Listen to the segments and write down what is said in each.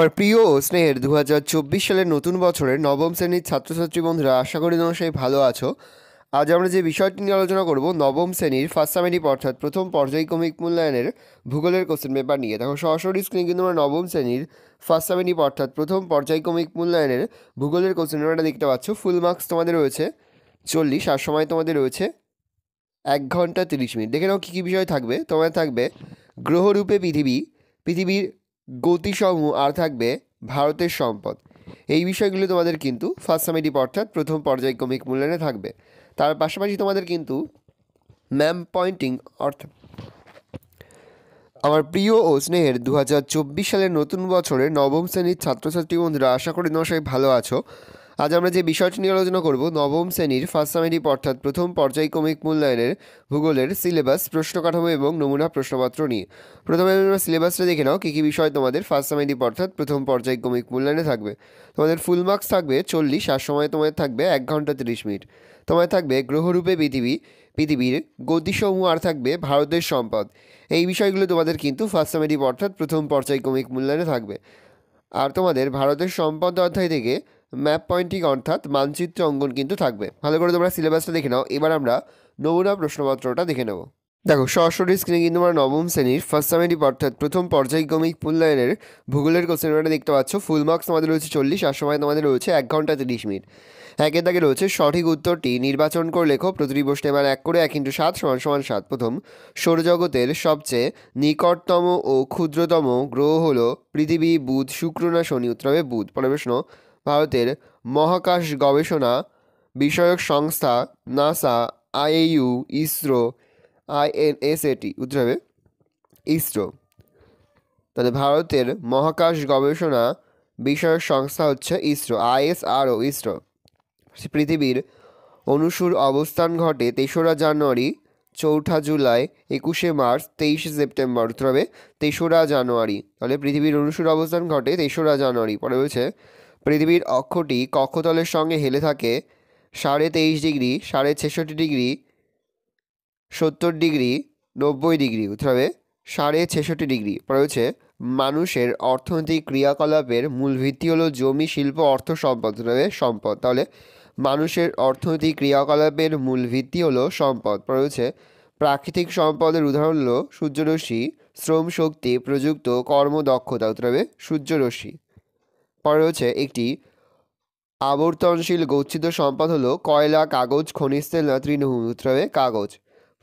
আমার প্রিয় ও স্নেহের 2024 সালের নতুন বছরের নবম শ্রেণীর ছাত্রছাত্রী বন্ধুরা, আশা করি তোমরা সবাই ভালো আছো। আজ আমরা যে বিষয়টি নিয়ে আলোচনা করব নবম শ্রেণীর ফার্স্ট সামেটিভ অর্থাৎ প্রথম পর্যায়ক্রমিক মূল্যায়নের ভূগোলের কোশ্চেন পেপার নিয়ে। দেখো সরাসরি স্ক্রিনে কিন্তু আমরা নবম শ্রেণীর ফার্স্ট সামেটিভ অর্থাৎ প্রথম পর্যায়ক্রমিক মূল্যায়নের ভূগোলের কোশ্চেন পেপারটা দেখতে পাচ্ছ। ফুল মার্কস তোমাদের রয়েছে 40 আর সময় তোমাদের রয়েছে 1 ঘন্টা 30 মিনিট। দেখে নাও কী কী বিষয় থাকবে। তোমাদের থাকবে গ্রহরূপে পৃথিবীর গতিসমূহ, আর থাকবে ভারতের সম্পদ। এই বিষয়গুলো তোমাদের কিন্তু ফার্স্ট সামেটিভ অর্থাৎ প্রথম পর্যায়ক্রমিক মূল্যায়নে থাকবে। তার পাশাপাশি তোমাদের কিন্তু ম্যাপ পয়েন্টিং অর্থাৎ আমার প্রিয় ও স্নেহের 2024 সালের নতুন বছরের নবম শ্রেণীর ছাত্রছাত্রী বন্ধুরা, আশা করি তোমরা সবাই ভালো আছো। আজ আমরা যে বিষয়টি নিয়ে আলোচনা করব নবম শ্রেণীর ফার্স্ট সামেটিভ অর্থাৎ প্রথম পর্যায়ক্রমিক মূল্যায়নের ভূগোলের সিলেবাস, প্রশ্ন কাঠামো এবং নমুনা প্রশ্নপত্র নিয়ে। প্রথমে আমরা সিলেবাসটা দেখে নাও কী কী বিষয় তোমাদের ফার্স্ট সামেটিভ অর্থাৎ প্রথম পর্যায়ক্রমিক মূল্যায়নে থাকবে। তোমাদের ফুল মার্কস থাকবে 40 আর সময় তোমাদের থাকবে 1 ঘন্টা 30 মিনিট। তোমাদের থাকবে গ্রহরূপে পৃথিবীর গতিসমূহ, আর থাকবে ভারতের সম্পদ। এই বিষয়গুলো তোমাদের কিন্তু ফার্স্ট সামেটিভ অর্থাৎ প্রথম পর্যায়ক্রমিক মূল্যায়নে থাকবে। আর তোমাদের ভারতের সম্পদ অধ্যায় থেকে ম্যাপ পয়েন্টিং অর্থাৎ মানচিত্র অঙ্কন কিন্তু থাকবে। ভালো করে তোমরা সিলেবাসটা দেখে নাও। এবার আমরা নমুনা প্রশ্নপত্রটা দেখে নেব। দেখো সরাসরি স্ক্রিনে কিন্তু আমরা নবম শ্রেণীর ফার্স্ট সামেটিভ অর্থাৎ প্রথম পর্যায়ক্রমিক মূল্যায়নের ভূগোলের কোশ্চেন পেপারটা দেখতে পাচ্ছ। ফুল মার্কস তোমাদের রয়েছে 40 আর সময় তোমাদের রয়েছে 1 ঘন্টা 30 মিনিট। একের দাগে রয়েছে সঠিক উত্তরটি নির্বাচন করে লেখো। প্রতিটি প্রশ্নে এবার 1 করে 1 × 7 = 7। প্রথম, সৌরজগতের সবচেয়ে নিকটতম ও ক্ষুদ্রতম গ্রহ হলো পৃথিবী, বুধ, শুক্র না শনি? উত্তর হবে বুধ। পরের প্রশ্ন, ভারতের মহাকাশ গবেষণা বিষয়ক সংস্থা নাসা, আইএইউ, ইসরো, আইএনএসএটি? উত্তর হবে ইসরো। তাহলে ভারতের মহাকাশ গবেষণা বিষয়ক সংস্থা হচ্ছে ইসরো, আইএসআরও, ইসরো। পৃথিবীর অনুসুর অবস্থান ঘটে 3রা জানুয়ারি, 4ঠা জুলাই, 21শে মার্চ, 23শে সেপ্টেম্বর? উত্তর হবে 3রা জানুয়ারি। তাহলে পৃথিবীর অনুসুর অবস্থান ঘটে 3রা জানুয়ারি। পরে রয়েছে পৃথিবীর অক্ষটি কক্ষতলের সঙ্গে হেলে থাকে 23.5 ডিগ্রি, 66.5 ডিগ্রি, 70 ডিগ্রি, 90 ডিগ্রি? উত্তর হবে 66.5 ডিগ্রি। পরে হচ্ছে মানুষের অর্থনৈতিক ক্রিয়াকলাপের মূল ভিত্তি হলো জমি, শিল্প, অর্থ, সম্পদ? উত্তর হবে সম্পদ। তাহলে মানুষের অর্থনৈতিক ক্রিয়াকলাপের মূল ভিত্তি হলো সম্পদ। পরে হচ্ছে প্রাকৃতিক সম্পদের উদাহরণ হলো সূর্যরশ্মি, শ্রম শক্তি, প্রযুক্ত, কর্মদক্ষতা? উত্তর হবে সূর্যরশ্মি। পরে হচ্ছে একটি আবর্তনশীল গচ্ছিত সম্পদ হলো কয়লা, কাগজ, খনিজ তেল না তৃণভূমি? উত্তর হবে কাগজ।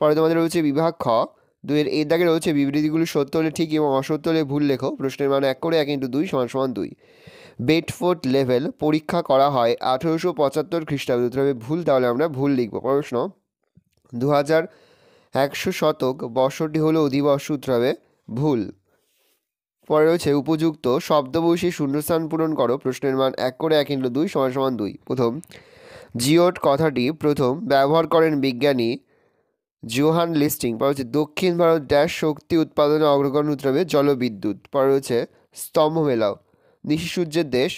পরে তোমাদের রয়েছে বিভাগ খ। 2-এর এর দাগে রয়েছে বিবৃতিগুলো সত্য হলে ঠিক এবং অসত্য হলে ভুল লেখো। প্রশ্নের মান 1 করে 1 × 2 = 2। বেডফোর্ড লেভেল পরীক্ষা করা হয় 1875 খ্রিস্টাব্দে? উত্তর হবে ভুল। তাহলে আমরা ভুল লিখব। প্রশ্ন, 2100 শতক বর্ষটি হলো অধিবর্ষ? উত্তর হবে ভুল। পরে রয়েছে উপযুক্ত শব্দ বসিয়ে শূন্যস্থান পূরণ করো। প্রশ্নের মান 1 করে 1 × 2 = 2। প্রথম, জিওট কথাটি প্রথম ব্যবহার করেন বিজ্ঞানী জোহান লিস্টিং। পরে হচ্ছে দক্ষিণ ভারত ড্যাশ শক্তি উৎপাদনে অগ্রগণ্য? উত্তর হবে জলবিদ্যুৎ। পরে রয়েছে স্তম্ভ মেলাও, নিশি সূর্যের দেশ,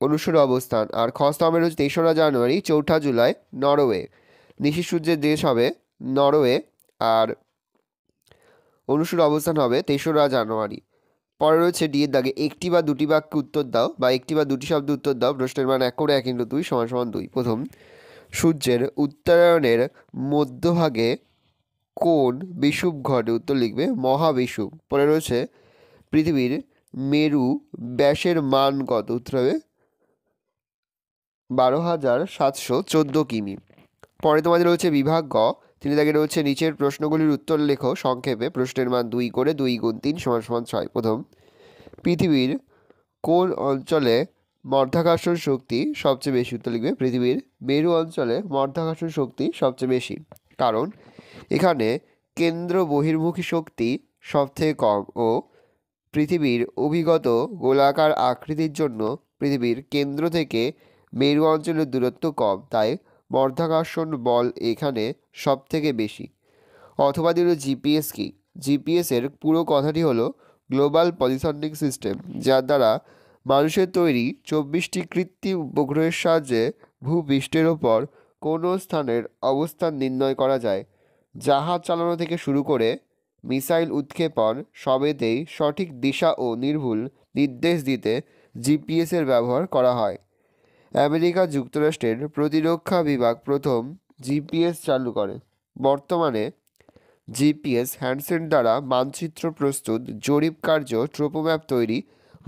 অনুসুর অবস্থান। আর খ স্তম্ভের হচ্ছে 3রা জানুয়ারি, 4ঠা জুলাই, নরওয়ে। নিশি সূর্যের দেশ হবে নরওয়ে, আর অনুসুর অবস্থান হবে 3রা জানুয়ারি। পরে রয়েছে ডি এর দাগে একটি বা দুটি বাক্যে উত্তর দাও বা একটি বা দুটি শব্দ উত্তর দাও। প্রশ্নের মান 1 করে 1 × 2 = 2। প্রথম, সূর্যের উত্তরায়ণের মধ্যভাগে কোন বিষুব ঘটে? উত্তর লিখবে মহাবিষুব। পরে রয়েছে পৃথিবীর মেরু ব্যাসের মান কত? উত্তর হবে 12,714 কিমি। পরে তোমাদের রয়েছে বিভাগ গ। 3 দাগে রয়েছে নিচের প্রশ্নগুলির উত্তর লেখো সংক্ষেপে। প্রশ্নের মান 2 করে 2 × 3 = 6। প্রথম, পৃথিবীর কোন অঞ্চলে মাধ্যাকর্ষণ শক্তি সবচেয়ে বেশি? উত্তর লিখবে পৃথিবীর মেরু অঞ্চলে মাধ্যাকর্ষণ শক্তি সবচেয়ে বেশি, কারণ এখানে কেন্দ্র বহির্মুখী শক্তি সবথেকে কম ও পৃথিবীর অভিগত গোলাকার আকৃতির জন্য পৃথিবীর কেন্দ্র থেকে মেরু অঞ্চলের দূরত্ব কম, তাই মাধ্যাকর্ষণ বল এখানে সবথেকে বেশি। অথবা দিল জিপিএস কি? জিপিএসের পুরো কথাটি হলো গ্লোবাল পজিশনিং সিস্টেম, যার দ্বারা মানুষের তৈরি 24টি কৃত্রিম উপগ্রহের সাহায্যে ভূপৃষ্ঠের ওপর কোনো স্থানের অবস্থান নির্ণয় করা যায়। জাহাজ চালানো থেকে শুরু করে মিসাইল উৎক্ষেপণ সবেতেই সঠিক দিশা ও নির্ভুল নির্দেশ দিতে জিপিএসের ব্যবহার করা হয়। আমেরিকা যুক্তরাষ্ট্রের প্রতিরক্ষা বিভাগ প্রথম জিপিএস চালু করে। বর্তমানে জিপিএস হ্যান্ডসেট দ্বারা মানচিত্র প্রস্তুত, জরিপ কার্য, ট্রোপোম্যাপ তৈরি,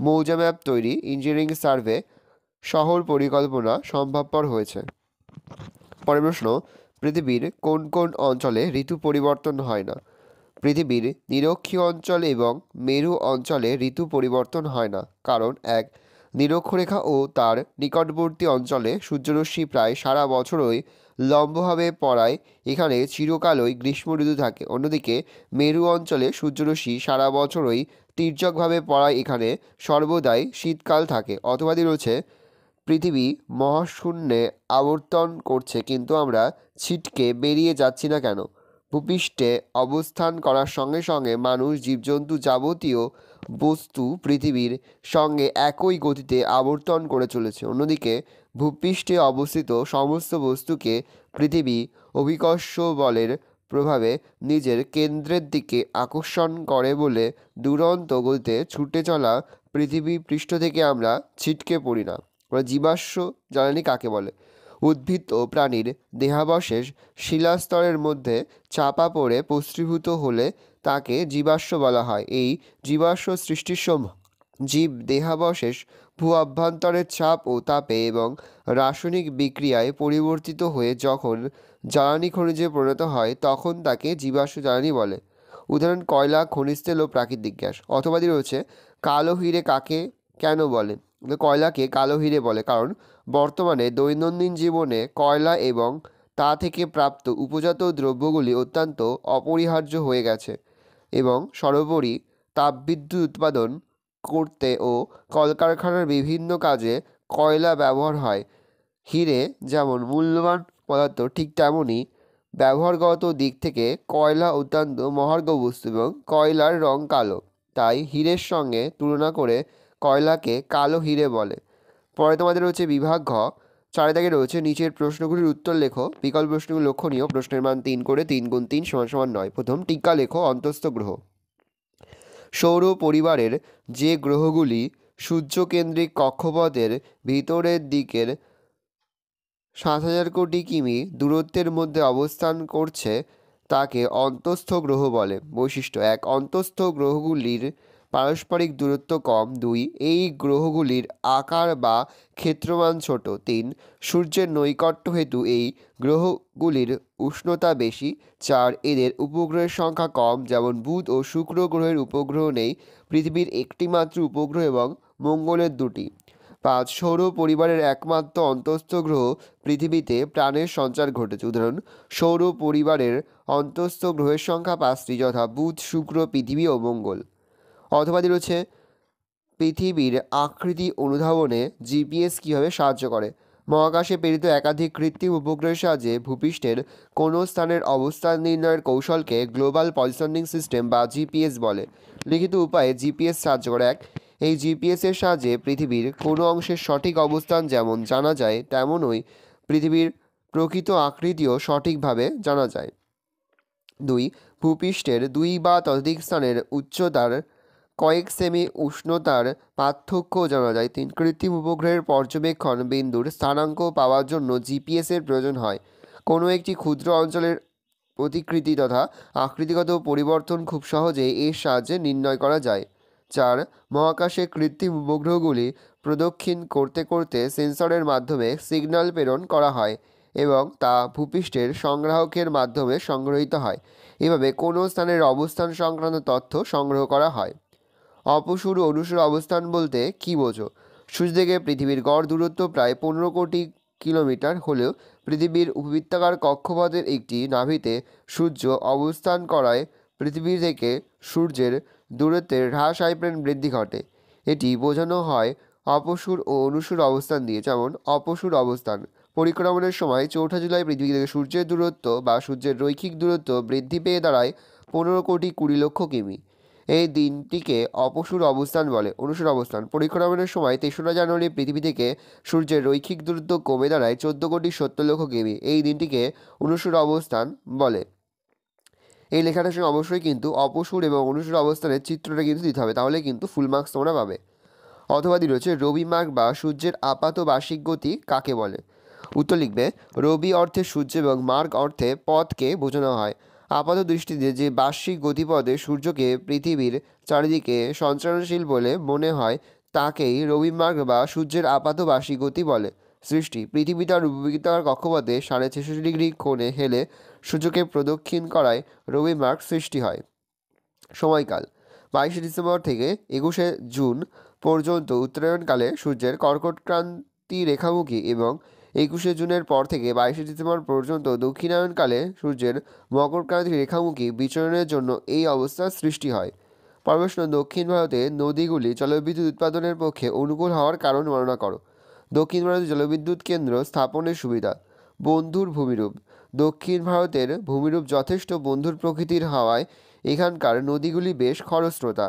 মৌজা ম্যাপ তৈরি, ইঞ্জিনিয়ারিং সার্ভে, শহর পরিকল্পনা সম্ভবপর হয়েছে। পরের প্রশ্ন, পৃথিবীর কোন কোন অঞ্চলে ঋতু পরিবর্তন হয় না? পৃথিবীর নিরক্ষীয় অঞ্চল এবং মেরু অঞ্চলে ঋতু পরিবর্তন হয় না, কারণ এক, নিরক্ষরেখা ও তার নিকটবর্তী অঞ্চলে সূর্যরশ্মি প্রায় সারা বছরই লম্বভাবে পড়ায় এখানে চিরকালই গ্রীষ্ম ঋতু থাকে। অন্যদিকে মেরু অঞ্চলে সূর্যরশ্মি সারা বছরই তির্যকভাবে পড়ায় এখানে সর্বদাই শীতকাল থাকে। অথবাদি রয়েছে, পৃথিবী মহাশূন্যে আবর্তন করছে কিন্তু আমরা ছিটকে বেরিয়ে যাচ্ছি না কেন? ভূপৃষ্ঠে অবস্থান করার সঙ্গে সঙ্গে মানুষ, জীবজন্তু, যাবতীয় বস্তু পৃথিবীর সঙ্গে একই গতিতে আবর্তন করে চলেছে। অন্যদিকে ভূপৃষ্ঠে অবস্থিত সমস্ত বস্তুকে পৃথিবী অভিকর্ষ বলের প্রভাবে নিজের কেন্দ্রের দিকে আকর্ষণ করে বলে দুরন্ত গতিতে ছুটে চলা পৃথিবী পৃষ্ঠ থেকে আমরা ছিটকে পড়ি না। জীবাশ্ম জ্বালানি কাকে বলে? উদ্ভিদ ও প্রাণীর দেহাবশেষ শিলাস্তরের মধ্যে চাপা পড়ে পৌষ্টিভূত হলে তাকে জীবাশ্ম বলা হয়। এই জীবাশ্ম সৃষ্টির সময় জীব দেহাবশেষ ভূ অভ্যন্তরের চাপ ও তাপে এবং রাসায়নিক বিক্রিয়ায় পরিবর্তিত হয়ে যখন জ্বালানি খনিজে পরিণত হয় তখন তাকে জীবাশ্ম জ্বালানি বলে। উদাহরণ, কয়লা, খনিজ তেল ও প্রাকৃতিক গ্যাস। অথবাদি রয়েছে, কালো হিরে কাকে কেন বলে? কয়লাকে কালো হিরে বলে কারণ বর্তমানে দৈনন্দিন জীবনে কয়লা এবং তা থেকে প্রাপ্ত উপজাত দ্রব্যগুলি অত্যন্ত অপরিহার্য হয়ে গেছে এবং সর্বোপরি তাপবিদ্যুৎ উৎপাদন করতে ও কলকারখানার বিভিন্ন কাজে কয়লা ব্যবহার হয়। হিরে যেমন মূল্যবান পদার্থ, ঠিক তেমনই ব্যবহারগত দিক থেকে কয়লা অত্যন্ত মহার্ঘ বস্তু এবং কয়লার রং কালো, তাই হীরের সঙ্গে তুলনা করে কয়লাকে কালো হিরে বলে। পরে তোমাদের রয়েছে বিভাগ ঘ, 4 দাগে রয়েছে নিচের প্রশ্নগুলির উত্তর লেখো। বিকল্প প্রশ্নগুলি লক্ষণীয়। প্রশ্নের মান 3 করে, 3 × 3 = 9। প্রথম, টিকা লেখো অন্তস্থ গ্রহ। সৌর পরিবারের যে গ্রহগুলি সূর্যকেন্দ্রিক কক্ষপথের ভিতরের দিকের 7,000 কোটি কিমি দূরত্বের মধ্যে অবস্থান করছে তাকে অন্তস্থ গ্রহ বলে। বৈশিষ্ট্য: 1. অন্তস্থ গ্রহগুলির পারস্পরিক দূরত্ব কম। 2. এই গ্রহগুলির আকার বা ক্ষেত্রমান ছোট। 3. সূর্যের নৈকট্য হেতু এই গ্রহগুলির উষ্ণতা বেশি। 4. এদের উপগ্রহের সংখ্যা কম, যেমন বুধ ও শুক্র গ্রহের উপগ্রহ নেই, পৃথিবীর একটি মাত্র উপগ্রহ এবং মঙ্গলের 2টি। 5. সৌর পরিবারের একমাত্র অন্তস্থ গ্রহ পৃথিবীতে প্রাণের সঞ্চার ঘটেছে। উদাহরণ, সৌর পরিবারের অন্তস্থ গ্রহের সংখ্যা 5টি, যথা বুধ, শুক্র, পৃথিবী ও মঙ্গল। অথবাদি রয়েছে, পৃথিবীর আকৃতি অনুধাবনে জিপিএস কীভাবে সাহায্য করে? মহাকাশে প্রেরিত একাধিক কৃত্রিম উপগ্রহের সাহায্যে ভূপৃষ্ঠের কোনো স্থানের অবস্থান নির্ণয়ের কৌশলকে গ্লোবাল পজিশনিং সিস্টেম বা জিপিএস বলে। লিখিত উপায়ে জিপিএস সাহায্য করে। 1. এই জিপিএসের সাহায্যে পৃথিবীর কোনো অংশের সঠিক অবস্থান যেমন জানা যায়, তেমনই পৃথিবীর প্রকৃত আকৃতিও সঠিকভাবে জানা যায়। 2. ভূপৃষ্ঠের 2 বা ততোধিক স্থানের উচ্চতার কয়েক সেমি উষ্ণতার পার্থক্য জানা যায়। 3. কৃত্রিম উপগ্রহের পর্যবেক্ষণ বিন্দুর স্থানাঙ্ক পাওয়ার জন্য জিপিএসের প্রয়োজন হয়। কোনো একটি ক্ষুদ্র অঞ্চলের প্রতিকৃতি তথা আকৃতিগত পরিবর্তন খুব সহজেই এর সাহায্যে নির্ণয় করা যায়। 4. মহাকাশে কৃত্রিম উপগ্রহগুলি প্রদক্ষিণ করতে করতে সেন্সরের মাধ্যমে সিগন্যাল প্রেরণ করা হয় এবং তা ভূপৃষ্ঠের সংগ্রাহকের মাধ্যমে সংগ্রহীত হয়। এভাবে কোনো স্থানের অবস্থান সংক্রান্ত তথ্য সংগ্রহ করা হয়। অপসূর ও অনুসূর অবস্থান বলতে কী বোঝো? সূর্য থেকে পৃথিবীর গড় দূরত্ব প্রায় 15 কোটি কিলোমিটার হলেও পৃথিবীর উপবৃত্তাকার কক্ষপথের একটি নাভিতে সূর্য অবস্থান করায় পৃথিবী থেকে সূর্যের দূরত্বের হ্রাস বৃদ্ধি ঘটে। এটি বোঝানো হয় অপসূর ও অনুসূর অবস্থান দিয়ে। যেমন, অপসূর অবস্থান পরিক্রমণের সময় 4 জুলাই পৃথিবী থেকে সূর্যের দূরত্ব বা সূর্যের রৈখিক দূরত্ব বৃদ্ধি পেয়ে দাঁড়ায় 15 কোটি 20 লক্ষ কিমি। এই দিনটিকে অপসূর অবস্থান বলে। অনুসূর অবস্থান পরিক্রমণের সময় 3রা জানুয়ারি পৃথিবী থেকে সূর্যের রৈখিক দূরত্ব কমে দাঁড়ায় 14 কোটি 70 লক্ষ কিমি। এই দিনটিকে অনুসূর অবস্থান বলে। এই লেখাটার সঙ্গে অবশ্যই কিন্তু অপসূর এবং অনুসূর অবস্থানের চিত্রটা কিন্তু দিতে হবে, তাহলে কিন্তু ফুল মার্কস তোমরা পাবে। অথবা দিয়ে রয়েছে রবি মার্গ বা সূর্যের আপাত বার্ষিক গতি কাকে বলে? উত্তর লিখবে রবি অর্থে সূর্য এবং মার্গ অর্থে পথকে বোঝানো হয়। আপাত দৃষ্টিতে যে বার্ষিক গতিপথে সূর্যকে পৃথিবীর চারিদিকে সঞ্চারণশীল বলে মনে হয় তাকেই রবি মার্গ বা সূর্যের আপাত বার্ষিক গতি বলে। সৃষ্টি: পৃথিবী তার উপবৃত্তাকার কক্ষপথে 66.5 কোণে হেলে সূর্যকে প্রদক্ষিণ করায় রবি মার্গ সৃষ্টি হয়। সময়কাল: 22 ডিসেম্বর থেকে 21 জুন পর্যন্ত উত্তরায়ণকালে সূর্যের কর্কটক্রান্তি রেখামুখী এবং 21 জুনের পর থেকে 22 ডিসেম্বর পর্যন্ত দক্ষিণায়নকালে সূর্যের মকরক্রান্তি রেখামুখী বিচরণের জন্য এই অবস্থার সৃষ্টি হয়। প্রশ্ন: দক্ষিণ ভারতে নদীগুলি জলবিদ্যুৎ উৎপাদনের পক্ষে অনুকূল হওয়ার কারণ বর্ণনা করো। দক্ষিণ ভারতে জলবিদ্যুৎ কেন্দ্র স্থাপনের সুবিধা। বন্ধুর ভূমিরূপ: দক্ষিণ ভারতের ভূমিরূপ যথেষ্ট বন্ধুর প্রকৃতির হওয়ায় এখানকার নদীগুলি বেশ খরস্রোতা,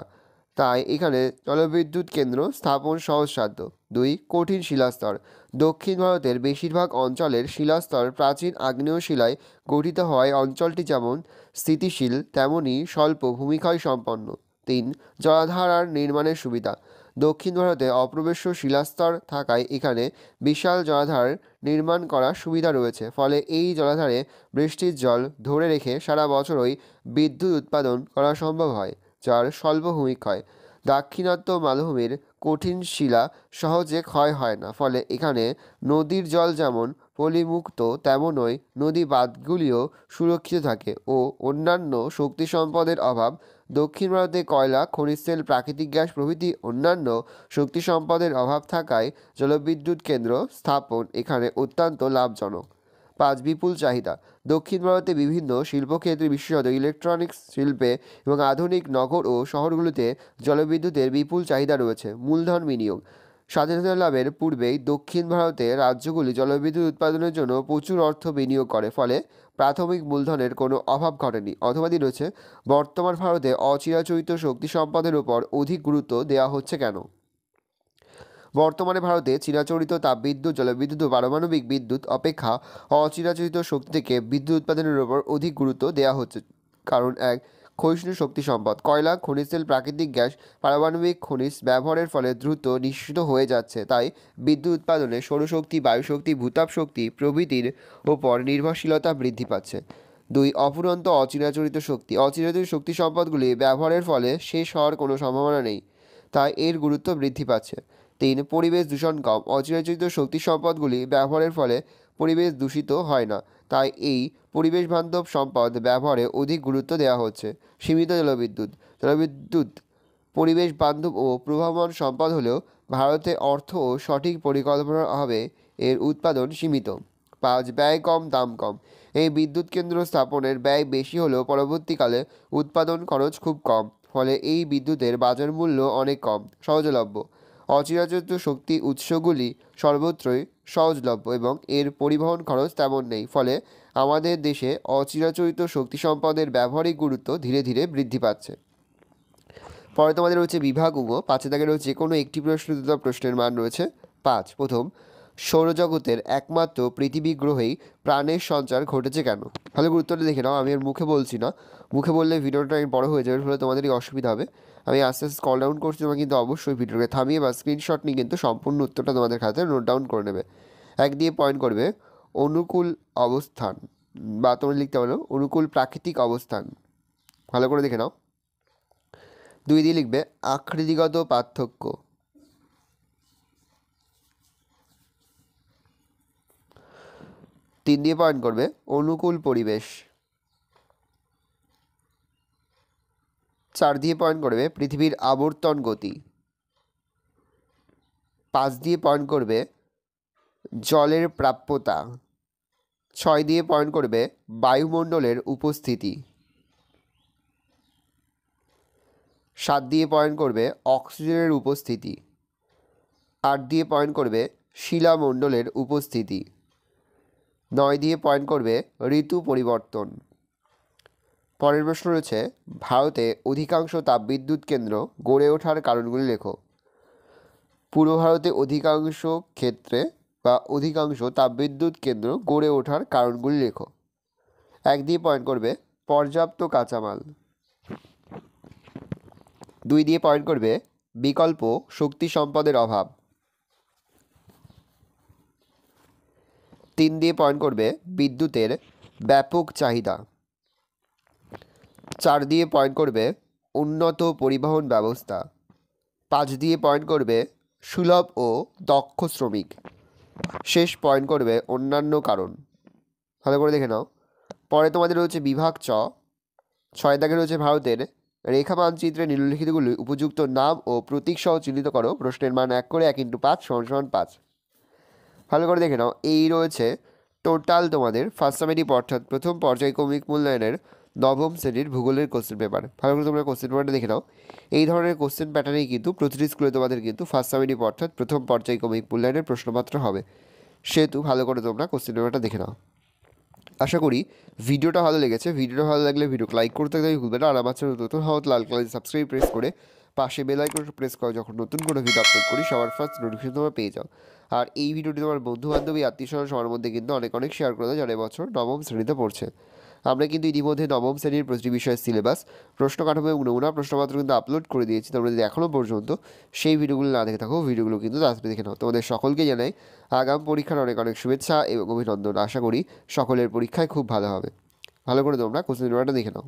তাই এখানে জলবিদ্যুৎ কেন্দ্র স্থাপন সহজসাধ্য। 2. কঠিন শিলাস্তর: দক্ষিণ ভারতের বেশিরভাগ অঞ্চলের শিলাস্তর প্রাচীন আগ্নেয় শিলায় গঠিত হওয়ায় অঞ্চলটি যেমন স্থিতিশীল তেমনি স্বল্প ভূমিক্ষয় সম্পন্ন। 3. জলাধার নির্মাণের সুবিধা: দক্ষিণ ভারতে অপ্রবেশ্য শিলাস্তর থাকায় এখানে বিশাল জলাধার নির্মাণ করার সুবিধা রয়েছে, ফলে এই জলাধারে বৃষ্টির জল ধরে রেখে সারা বছরই বিদ্যুৎ উৎপাদন করা সম্ভব হয়, যার স্বল্প ভূমিক্ষয়। দাক্ষিণাত্য মালভূমির কঠিন শিলা সহজে ক্ষয় হয় না, ফলে এখানে নদীর জল যেমন পলিমুক্ত তেমনই নদী বাঁধগুলিও সুরক্ষিত থাকে ও অন্যান্য শক্তি সম্পদের অভাব। দক্ষিণ ভারতে কয়লা, খনিজ তেল, প্রাকৃতিক গ্যাস প্রভৃতি অন্যান্য শক্তি সম্পদের অভাব থাকায় জলবিদ্যুৎ কেন্দ্র স্থাপন এখানে অত্যন্ত লাভজনক। 5. বিপুল চাহিদা: দক্ষিণ ভারতে বিভিন্ন শিল্পক্ষেত্রে বিশেষত ইলেকট্রনিক্স শিল্পে এবং আধুনিক নগর ও শহরগুলিতে জলবিদ্যুতের বিপুল চাহিদা রয়েছে। মূলধন বিনিয়োগ: স্বাধীনতা লাভের পূর্বেই দক্ষিণ ভারতের রাজ্যগুলি জলবিদ্যুৎ উৎপাদনের জন্য প্রচুর অর্থ বিনিয়োগ করে, ফলে প্রাথমিক মূলধনের কোনো অভাব ঘটেনি। অথবা রয়েছে বর্তমান ভারতে অচিরাচরিত শক্তি সম্পদের উপর অধিক গুরুত্ব দেওয়া হচ্ছে কেন? বর্তমানে ভারতে চিরাচরিত তাপবিদ্যুৎ, জলবিদ্যুৎ ও পারমাণবিক বিদ্যুৎ অপেক্ষা অচিরাচরিত শক্তি থেকে বিদ্যুৎ উৎপাদনের উপর অধিক গুরুত্ব দেওয়া হচ্ছে। কারণ 1. ক্ষয়িষ্ণু শক্তি সম্পদ: কয়লা, খনিজ তেল, প্রাকৃতিক গ্যাস, পারমাণবিক খনিজ ব্যবহারের ফলে দ্রুত নিঃসৃত হয়ে যাচ্ছে, তাই বিদ্যুৎ উৎপাদনে সৌরশক্তি, বায়ুশক্তি, ভূতাপ শক্তি প্রভৃতির ওপর নির্ভরশীলতা বৃদ্ধি পাচ্ছে। 2. অফুরন্ত অচিরাচরিত শক্তি: অচিরাচরিত শক্তি সম্পদগুলি ব্যবহারের ফলে শেষ হওয়ার কোনো সম্ভাবনা নেই, তাই এর গুরুত্ব বৃদ্ধি পাচ্ছে। 3. পরিবেশ দূষণ কম: অচিরাচরিত শক্তি সম্পদগুলি ব্যবহারের ফলে পরিবেশ দূষিত হয় না, তাই এই পরিবেশ বান্ধব সম্পদ ব্যবহারে অধিক গুরুত্ব দেওয়া হচ্ছে। সীমিত জলবিদ্যুৎ: জলবিদ্যুৎ পরিবেশ বান্ধব ও প্রভাবমান সম্পদ হলেও ভারতে অর্থ ও সঠিক পরিকল্পনার অভাবে এর উৎপাদন সীমিত। 5. ব্যয় কম, দাম কম: এই বিদ্যুৎ কেন্দ্র স্থাপনের ব্যয় বেশি হলেও পরবর্তীকালে উৎপাদন খরচ খুব কম, ফলে এই বিদ্যুতের বাজার মূল্য অনেক কম, সহজলভ্য। অচিরাচরিত শক্তি উৎসগুলি সর্বত্রই সহজলভ্য এবং এর পরিবহন খরচ তেমন নেই, ফলে আমাদের দেশে অচিরাচরিত শক্তি সম্পদের ব্যবহারিক গুরুত্ব ধীরে ধীরে বৃদ্ধি পাচ্ছে। পরে তোমাদের রয়েছে বিভাগ উঙ্গ। 5 দাগে রয়েছে যে কোনো একটি প্রশ্নের মান রয়েছে 5। প্রথম, সৌরজগতের একমাত্র পৃথিবী গ্রহেই প্রাণের সঞ্চার ঘটেছে কেন? ভালো করে উত্তরটা দেখে নাও, আমি আর মুখে বলছি না, মুখে বললে ভিডিওটা বড় হয়ে যাবে, ফলে তোমাদেরই অসুবিধা হবে। আমি আস্তে আস্তে স্ক্রল ডাউন করছি, তোমরা কিন্তু অবশ্যই ভিডিওকে থামিয়ে বা স্ক্রিনশট নিয়ে কিন্তু সম্পূর্ণ উত্তরটা তোমাদের খাতে নোট ডাউন করে নেবে। 1 দিয়ে পয়েন্ট করবে অনুকূল অবস্থান, বা তোমরা লিখতে পারো অনুকূল প্রাকৃতিক অবস্থান, ভালো করে দেখে নাও। 2 দিয়ে লিখবে আকৃতিগত পার্থক্য। 3 দিয়ে পয়েন্ট করবে অনুকূল পরিবেশ। 4 দিয়ে পয়েন্ট করবে পৃথিবীর আবর্তন গতি। 5 দিয়ে পয়েন্ট করবে জলের প্রাপ্যতা। 6 দিয়ে পয়েন্ট করবে বায়ুমণ্ডলের উপস্থিতি। 7 দিয়ে পয়েন্ট করবে অক্সিজেনের উপস্থিতি। 8 দিয়ে পয়েন্ট করবে শিলামণ্ডলের উপস্থিতি। 9 দিয়ে পয়েন্ট করবে ঋতু পরিবর্তন। পরের প্রশ্ন রয়েছে ভারতে অধিকাংশ তাপবিদ্যুৎ কেন্দ্র গড়ে ওঠার কারণগুলি লেখো। পূর্ব ভারতে অধিকাংশ ক্ষেত্রে বা অধিকাংশ তাপবিদ্যুৎ কেন্দ্র গড়ে ওঠার কারণগুলি লেখো। 1 দিয়ে পয়েন্ট করবে পর্যাপ্ত কাঁচামাল। 2 দিয়ে পয়েন্ট করবে বিকল্প শক্তি সম্পদের অভাব। 3 দিয়ে পয়েন্ট করবে বিদ্যুতের ব্যাপক চাহিদা। 4 দিয়ে পয়েন্ট করবে উন্নত পরিবহন ব্যবস্থা। 5 দিয়ে পয়েন্ট করবে সুলভ ও দক্ষ শ্রমিক। শেষ পয়েন্ট করবে অন্যান্য কারণ। ভালো করে দেখে নাও। পরে তোমাদের রয়েছে বিভাগ 6 দাগে রয়েছে ভারতের রেখা মানচিত্রে নিম্নলিখিতগুলি উপযুক্ত নাম ও প্রতীক সহ চিহ্নিত করো। প্রশ্নের মান 1 করে 1 × 5 = 5। ভালো করে দেখে নাও। এই রয়েছে টোটাল তোমাদের ফার্স্ট সামেটিভ অর্থাৎ প্রথম পর্যায়ক্রমিক মূল্যায়নের নবম শ্রেণীর ভূগোলের কোশ্চেন পেপার। ভালো করে তোমরা কোশ্চেন পেপারটা দেখে নাও। এই ধরনের কোশ্চেন প্যাটার্নেই কিন্তু প্রতিটি স্কুলে তোমাদের কিন্তু ফার্স্ট সামেটিভ অর্থাৎ প্রথম পর্যায়ক্রমিক মূল্যায়নের প্রশ্নপত্র হবে। সেহেতু ভালো করে তোমরা কোশ্চেন পেপারটা দেখে নাও। আশা করি ভিডিওটা ভালো লেগেছে। ভিডিওটা ভালো লাগলে ভিডিওকে লাইক করতে ভুলবে না। আর আমার চ্যানেল নতুন হওয়া লাল কালার সাবস্ক্রাইব প্রেস করে পাশে বেল আইকন প্রেস করো, যখন নতুন কোনো ভিডিও আপলোড করি সবার ফার্স্ট নোটিফিকেশন তোমরা পেয়ে যাও। আর এই ভিডিওটি তোমার বন্ধু বান্ধবী আত্মীয় স্বজন সবার মধ্যে কিন্তু অনেক শেয়ার করে দাও যারা এবছর নবম শ্রেণীতে পড়ছে। আমরা কিন্তু ইতিমধ্যে নবম শ্রেণীর প্রতিটি বিষয়ের সিলেবাস, প্রশ্ন কাঠামো এবং নমুনা প্রশ্নপত্র কিন্তু আপলোড করে দিয়েছি। তোমরা যদি এখনও পর্যন্ত সেই ভিডিওগুলো না দেখে থাকো, ভিডিওগুলো কিন্তু তাড়াতাড়ি দেখে নাও। তোমাদের সকলকে জানাই আগাম পরীক্ষার অনেক শুভেচ্ছা এবং অভিনন্দন। আশা করি সকলের পরীক্ষায় খুব ভালো হবে। ভালো করে তোমরা কোশ্চেন পেপারটা দেখে নাও।